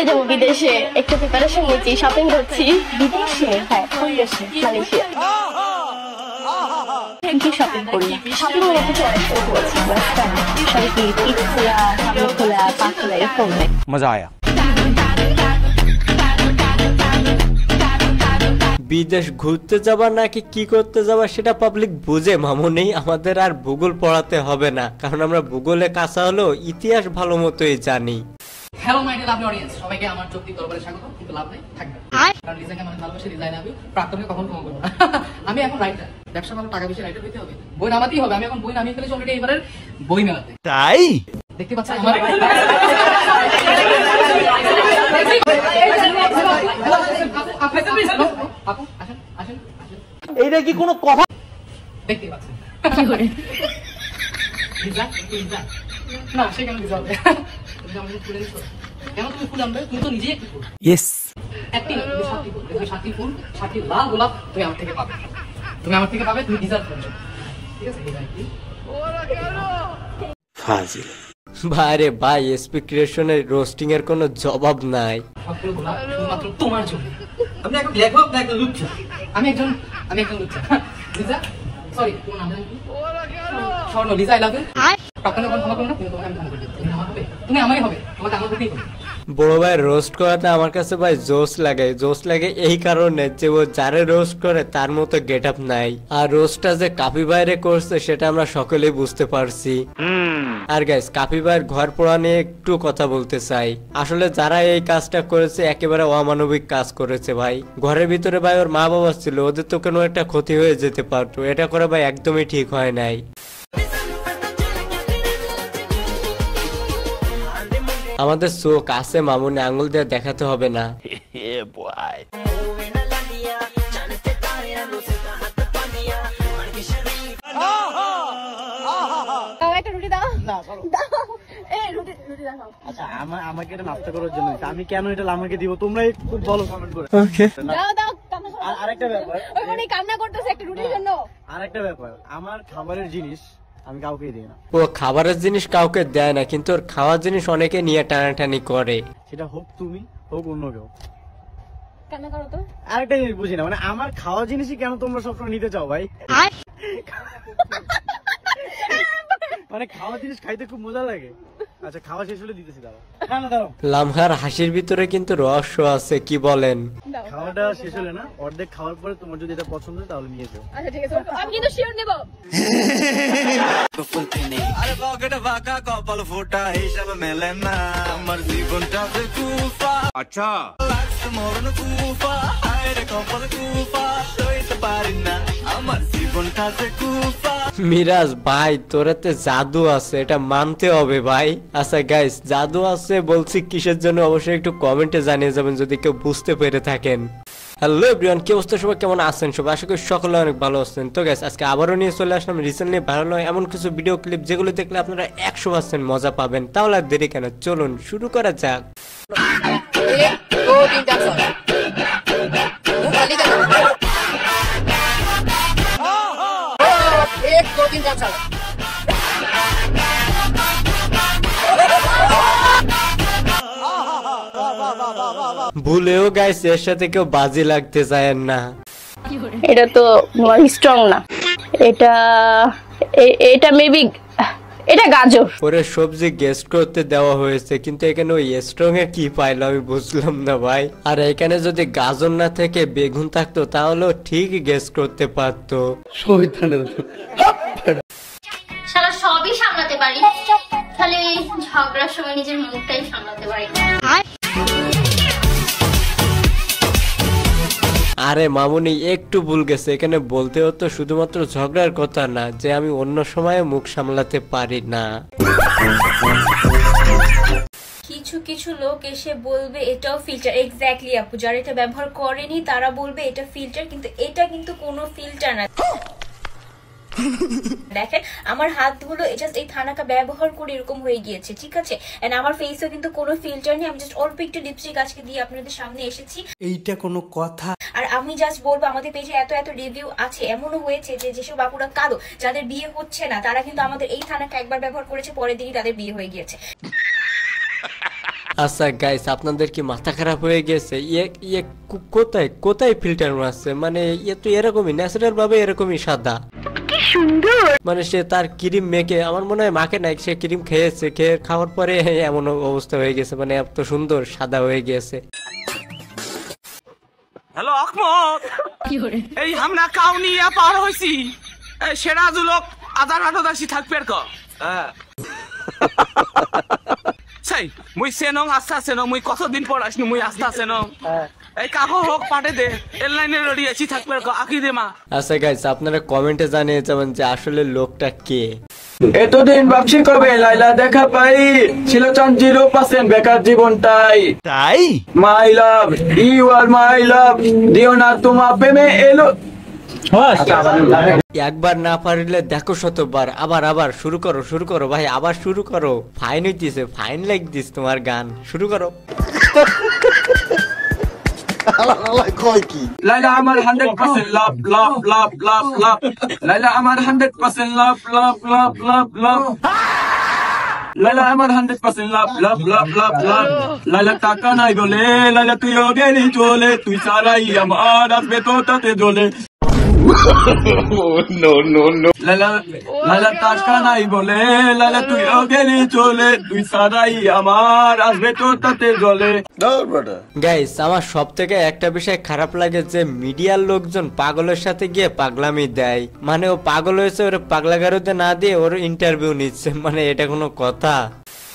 যাবো বিদেশে, একটু প্রিপারেশন নিচ্ছি, শপিং করছি। বিদেশে? হ্যাঁ, কোন দেশে? মালয়েশিয়া। কি শপিং করি? শপিং এর কিছু অনেক শুরু করেছি, শাড়ি, পিঠ খোলা, সামনে খোলা, পা খোলা, এরকম। মজা আয়া। বিদেশ ঘুরতে যাবা নাকি কি করতে যাবা সেটা পাবলিক বুঝে মামুনি, আমাদের আর ভূগোল পড়াতে হবে না, কারণ আমরা ভূগোলে কাঁচা হলো ইতিহাস ভালো মতোই জানি। Hello my dear lovely audience, সবাইকে আমার চোখটি দরবারে স্বাগত। কিন্তু লাভ নাই, থাকবে, কারণ লিজাকে আমি ভালোবাসি, লিজা লাভ ইউ। প্রাক্তনকে কখন ক্ষমা করবো না। আমি এখন রাইটার, ব্যবসা ভালো, টাকা বেশি, রাইটার হইতে হবে, বই নামাতেই হবে। আমি এখন বই নামিয়ে ফেলেছি অলরেডি এবারের বই মেলাতে। তাই দেখতে পাচ্ছেন আমার এইটা কি কোনো কথা? দেখতে পাচ্ছেন না, সে কেন লিজা হবে? কেন তুমি ফুল আনবে? তুমি তো নিজেই একটি ফুল। ইয়েস, একটি না, তুমি 7টি ফুল। তুমি 7টি ফুল, 7টি লাল গোলাপ তুমি আমার থেকে পাবে। তুমি আমার থেকে পাবে, তুমি ডিজার্ভ করছো, ঠিক আছে? ফাজিল ভাইরে ভাই, এসপি ক্রিয়েশনের রোস্টিং এর কোনো জবাব নাই। সবগুলো গোলাপ শুধুমাত্র তোমার জন্য। আমি এখন লেখক না একজন লুচ্চা। আমি একজন লুচ্চা। লিজা, সরি, তোমার নাম কি? স্বর্ণ। Liza I love you. প্রাক্তনকে কখন ক্ষমা করবো না, তুমি তোমাকে আমি ক্ষমা করে দেব। তুমি আমার হবে, তুমি আমারই হবে, তোমাকে আমার হতেই হবে। বড় ভাই রোস্ট করাটা আমার কাছে ভাই জোশ লাগে এই কারণে যে ও যারে রোস্ট করে তার মতো গেট আপ নাই, আর রোস্টটা যে কাপি বাইরে করছে সেটা আমরা সকলেই বুঝতে পারছি। আর গাইস, কাপি ভাইয়ের ঘর পোড়া নিয়ে একটু কথা বলতে চাই। আসলে যারা এই কাজটা করেছে একেবারে অমানবিক কাজ করেছে ভাই। ঘরের ভিতরে ভাই ওর মা বাবা ছিল, ওদের তো কোনো একটা ক্ষতি হয়ে যেতে পারতো, এটা করে ভাই একদমই ঠিক হয় নাই। আমাদের চোখ আছে মামুনি, আঙুল দিয়ে দেখাতে হবে না। আচ্ছা আমাকে এটা নাস্তা করার জন্য, আমি কেন এটা আমাকে দিব তোমরাই খুব ভালো কমেন্ট করে। আরেকটা ব্যাপার, আরেকটা ব্যাপার, আমার খাবারের জিনিস আমি কাউকে দিই না। ও খাবারের জিনিস কাউকে দেয় না, কিন্তু ওর খাওয়ার জিনিস অনেকে নিয়ে টানাটানি করে, সেটা হোক তুমি হোক অন্য কেউ। আরেকটা জিনিস বুঝি না, মানে আমার খাওয়া জিনিসই কেন তোমরা সবসময় নিতে চাও ভাই? মানে খাওয়া জিনিস খাইতে খুব মজা লাগে। আচ্ছা খাওয়া শেষ হলে দিতেছি, দাঁড়াও। লামহার হাসির ভিতরে কিন্তু রহস্য আছে, কি বলেন? খাওয়াটা শেষ হলে না, অর্ধেক খাওয়ার পরে তোমার যদি এটা পছন্দ হয় তাহলে নিয়ে যাও। আচ্ছা ঠিক আছে, আমি কিন্তু শিওর নেব। আরে পকেটে ফাঁকা, কপাল ফোটা, হিসাব মেলে না, আমার জীবনটা যে কুফা। আচ্ছা মরণ কুফা, আরে কপাল কুফা, সইতে পারি না, আমার জীবনটা যে কুফা। মিরাজ ভাই, তোরাতে জাদু আছে, এটা মানতে হবে ভাই। আচ্ছা গাইস, জাদু আছে বলছি কিসের জন্য অবশ্যই একটু কমেন্টে জানিয়ে যাবেন যদি কেউ বুঝতে পেরে থাকেন। হ্যালো এভরিওয়ান, কি অবস্থা সবাই, কেমন আছেন সবাই? আশা করি সকলে অনেক ভালো আছেন। তো গাইস, আজকে আবারও নিয়ে চলে আসলাম রিসেন্টলি ভাইরাল হয় এমন কিছু ভিডিও ক্লিপ যেগুলো দেখলে আপনারা 100% মজা পাবেন। তাহলে আর দেরি কেন, চলুন শুরু করা যাক। ভুলেও গাইস এর সাথে কেউ বাজি লাগতে চায় না। এটা তো স্ট্রং না, এটা মেবি এটা গাজর। ওরে সবজি গেস্ট করতে দেওয়া হয়েছে, কিন্তু এখানে ওই স্ট্রং এ কি পাইলো আমি বুঝলাম না ভাই। আর এখানে যদি গাজর না থেকে বেগুন থাকতো তাহলেও ঠিক গেস্ট করতে পারতো। সারা সবই সামলাতে পারি, খালি ঝগড়ার সময় নিজের মুখটাই সামলাতে পারি। আরে মামুনি একটু ভুল গেছে, এখানে বলতে হতো শুধুমাত্র ঝগড়ার কথা না, যে আমি অন্য সময়ে মুখ সামলাতে পারি না। কিছু কিছু লোক এসে বলবে এটাও ফিল্টার। এক্স্যাক্টলি আপু, যারা এটা ব্যবহার করেনি তারা বলবে এটা ফিল্টার, কিন্তু এটা কিন্তু কোনো ফিল্টার না। দেখেন আমার হাতগুলো জাস্ট এই থানাকা ব্যবহার করে এরকম হয়ে গিয়েছে, ঠিক আছে? এন্ড আমার ফেসও কিন্তু কোনো ফিল্টার নেই, আমি জাস্ট অল্প একটু লিপস্টিক আজকে দিয়ে আপনাদের সামনে এসেছি। এইটা কোনো কথা? আর আমি জাস্ট বলবো, আমাদের পেজে এত এত রিভিউ আছে, এমনও হয়েছে যে যেসব বাপুরা কালো, যাদের বিয়ে হচ্ছে না, তারা কিন্তু আমাদের এই থানাকা একবার ব্যবহার করেছে, পরের দিনই তাদের বিয়ে হয়ে গিয়েছে। আচ্ছা গাইস, আপনাদের কি মাথা খারাপ হয়ে গেছে? ইয়ে কোথায় কোথায় ফিল্টার মারছে? মানে ইয়ে তো এরকমই ন্যাচারাল ভাবে এরকমই সাদা, কি সুন্দর। মানে সে তার ক্রিম মেখে, আমার মনে হয় মাখে নাই, সে ক্রিম খেয়েছে, খেয়ে খাওয়ার পরে এমন অবস্থা হয়ে গেছে, মানে এত সুন্দর সাদা হয়ে গেছে। হ্যালো আহমদ, এই আমরা কাউনিয়া পার হইছি, এই সেরাজুলক আদার আদাসি থাকবে আর ক সেই মুই সেনং আস্তে আস্তে মুই কতদিন পর আসনি, মুই আস্তে আস্তে এই কাকো হোক পাঠে দে এর লাইনে রেডি আছি থাকবে আর ক আকি দে মা। আচ্ছা গাইস, আপনারা কমেন্টে জানিয়ে যাবেন যে আসলে লোকটা কে। এতদিন ভাবছি কবে লাইলা দেখা পাই, ছিল চান 0% বেকার জীবনটাই। তাই মাই লাভ ইউ আর মাই লাভ, দিও না তোমার প্রেমে এলো। একবার না পারলে দেখো শতবার, আবার শুরু করো ভাই, আবার শুরু করো। ফাইন হইতেছে, ফাইন লাইক দিস তোমার গান, শুরু করো। লাইলা আমার 100% লাভ লাভ লাভ লাভ লাভ, লাইলা আমার 100% লাভ লাভ লাভ লাভ লাভ, লাইলা আমার 100% লাভ লাভ লাভ লাভ লাভ। লাইলা টাকা নাই বলে লাইলা তুইও গেলি চলে, তুই সারাই আমার আসবে তোটাতে জ্বলে। লাইলা টাকা নাই বলে লাইলা তুইও গেলি চলে, তুই সারাই আমার আসবে তোটাতে জ্বলে। গাইস, আমার সব থেকে একটা বিষয় খারাপ লাগে যে মিডিয়ার লোকজন পাগলের সাথে গিয়ে পাগলামি দেয়। মানে ও পাগল হয়েছে, ওর পাগলাগারোতে না দিয়ে ওর ইন্টারভিউ নিচ্ছে, মানে এটা কোনো কথা?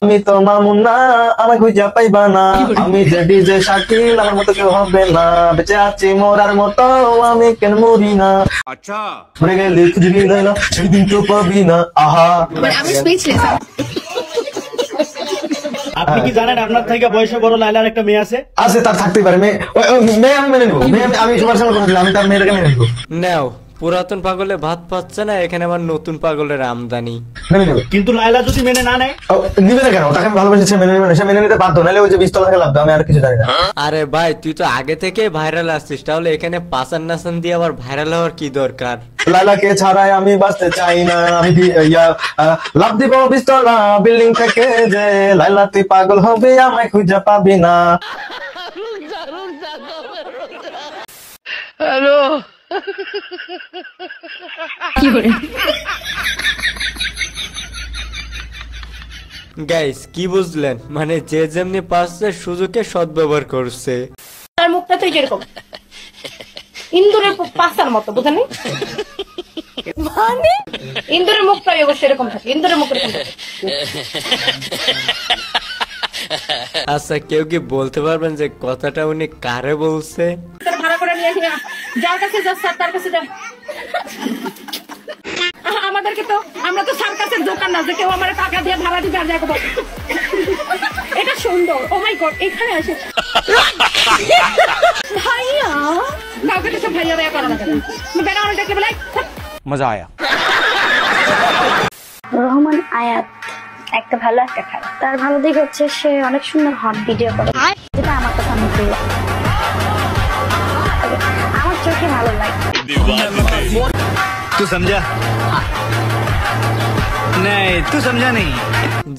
আমি তো মামুন না, আমি খুঁজে পাইবা না, আমি যে ডিজে শাকিল, আমার মতো কেউ হবে না, বেঁচে আছি মরার মতো, আমি কেন মরি না। আচ্ছা মরে গেলে খুঁজে গেলে না, সেদিন তো পাবি না। আহা আমি স্পিচলেস। আপনি কি জানেন আপনার থেকে বয়সে বড় লাইলার একটা মেয়ে আছে? আছে, তার থাকতেই পারে মেয়ে। মেয়ে আমি মেনে নেবো, আমি সবার সঙ্গে কথা বললাম, আমি তার মেয়েটাকে মেনে নেবো। নাও, পুরাতন পাগলে ভাত পাচ্ছে না, এখানে আবার নতুন পাগলের আমদানি। কিন্তু লাইলা যদি মেনে না নেয়, নিবে না কেন? তাকে আমি ভালোবাসি, মেনে নিবে না, সে মেনে নিতে বাধ্য, নাহলে ওই যে 20 টাকা লাভ, আমি আর কিছু জানি না। আরে ভাই, তুই তো আগে থেকে ভাইরাল আসছিস, তাহলে এখানে পাচার নাচান দিয়ে আবার ভাইরাল হওয়ার কি দরকার? লাইলাকে ছাড়াই আমি বাঁচতে চাই না, আমি লাভ দিব পিস্তলা বিল্ডিং থেকে, যে লাইলা তুই পাগল হবে আমায় খুঁজে পাবি না। হ্যালো গাইস, কি বুঝলেন? মানে যে যেমনি পাচ্ছে সুযোগে সদ্ব্যবহার করছে। তার মুখটা তো এরকম ইন্দুরের পাস্তার মতো, বুঝেন? মানে ইন্দুরের মুখটা অবশ্যই এরকম থাকে, ইন্দুরের মুখ এরকম থাকে। আচ্ছা, কেউ কি বলতে পারবেন যে কথাটা উনি কারে বলছে? ভাড়া করে নিয়ে আসি, যার কাছে যা স্যার তার কাছে যা। আমাদেরকে তো, আমরা তো সার্কাসের দোকান না যে কেউ আমার টাকা দিয়ে ভাড়া দিবে আর যাই করবো। এটা সুন্দর, ও মাই গড, এখানে আসে ভাইয়া, কাউকে তো ভাইয়া ভাইয়া করা লাগে না, বেড়া অনেক দেখলে বলে মজা আয়া। রহমান আয়াত একটা ভালো একটা খারাপ। তার ভালো দিক হচ্ছে সে অনেক সুন্দর হট ভিডিও করে, যেটা আমার কথা আমি প্রিয়, আমার চোখে ভালো লাগে। তুই সমঝা? नहीं तू समझा नहीं।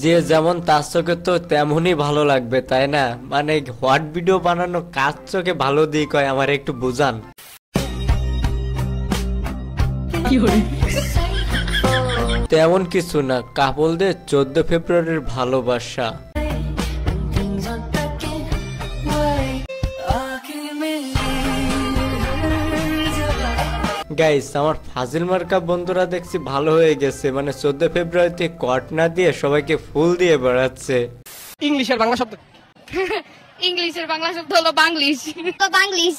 যে যেমন তার চোখে তো তেমনই ভালো লাগবে, তাই না? মানে হোয়াট ভিডিও বানানো কার চোখে ভালো দিক হয়, আমার একটু বুঝান। তেমন কিছু না, কাপলদের 14 ফেব্রুয়ারির ভালোবাসা। গাইস, আমার ফাজিল মার্কা বন্ধুরা দেখছি ভালো হয়ে গেছে, মানে 14 ফেব্রুয়ারিতে কট না দিয়ে সবাইকে ফুল দিয়ে বেড়াচ্ছে। ইংলিশের বাংলা শব্দ, ইংলিশের বাংলা শব্দ হলো বাংলিশ। বাংলিশ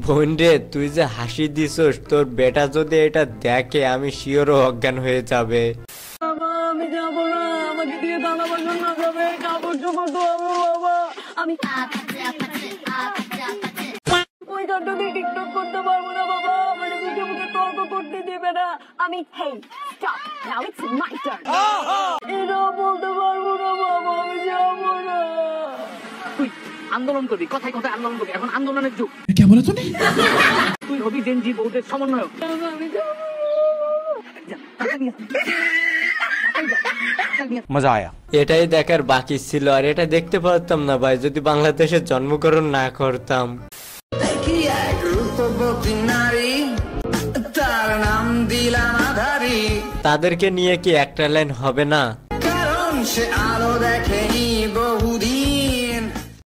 বোন রে, তুই যে হাসি দিছস, তোর বেটা যদি এটা দেখে আমি শিওরও অজ্ঞান হয়ে যাবে। আমি যাবো না, আমাকে দিয়ে দানা বানানো যাবে, কাপড় চোপড় ধোয়াবো বাবা। আমি ওই দরটা দিয়ে টিকটক করতে পারবো না বাবা, মানে মুখে মুখে তর্ক করতে দেবে না। আমি hey stop, now it's my turn. এটা বলতে পারবো না বাবা, আমি যাবো না। তুই আন্দোলন করবি, কথায় কথায় আন্দোলন করবি, এখন আন্দোলনের যুগ। क्या बोला तूने? তুই হবি জেনজি বউদের সমন্বয়ক। আমি যাবো मजा आया। এটাই দেখার বাকি ছিল, আর এটা দেখতে পারতাম না ভাই যদি বাংলাদেশে জন্মগ্রহণ না করতাম। তাদেরকে নিয়ে কি একটা লাইন হবে না? কারণ সে আলো দেখেনি বহু